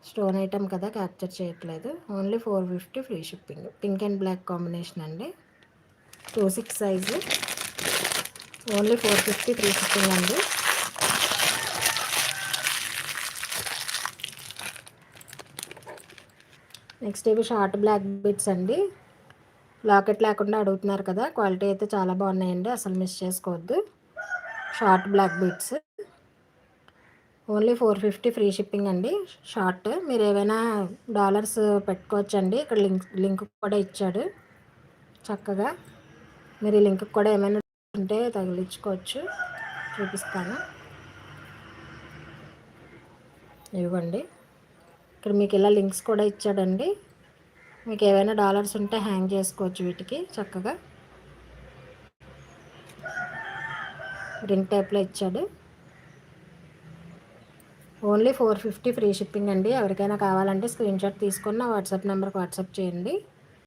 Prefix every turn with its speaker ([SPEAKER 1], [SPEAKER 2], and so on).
[SPEAKER 1] Stone item కదా capture చేయట్లేదు. Only 450 free shipping. Pink and black combination అండి. 26 size. Only 450 free shipping అండి. Next ఇవి షార్ట్ బ్లాక్ బిట్స్ అండి. లాకెట్ లేకుండా అడుగుతున్నారు కదా, క్వాలిటీ అయితే చాలా బాగున్నాయండి, అసలు మిస్ చేసుకోవద్దు. Short black bits only 450 free shipping అండి. షార్ట్ మీరు ఏవైనా డాలర్స్ పెట్టుకోవచ్చండి. ఇక్కడ లింక్ కూడా ఇచ్చాడు. చక్కగా మీరు ఈ లింక్ కూడా ఏమైనా ఉంటే తగిలించుకోవచ్చు. చూపిస్తాను, ఇవ్వండి. ఇక్కడ మీకు ఇలా లింక్స్ కూడా ఇచ్చాడండి. మీకు ఏవైనా డాలర్స్ ఉంటే హ్యాంగ్ చేసుకోవచ్చు వీటికి. చక్కగా రింగ్ టైప్లో ఇచ్చాడు. ఓన్లీ 450 ఫ్రీ షిప్పింగ్ అండి. ఎవరికైనా కావాలంటే స్క్రీన్ షాట్ తీసుకొని నా వాట్సాప్ నెంబర్కి వాట్సాప్ చేయండి.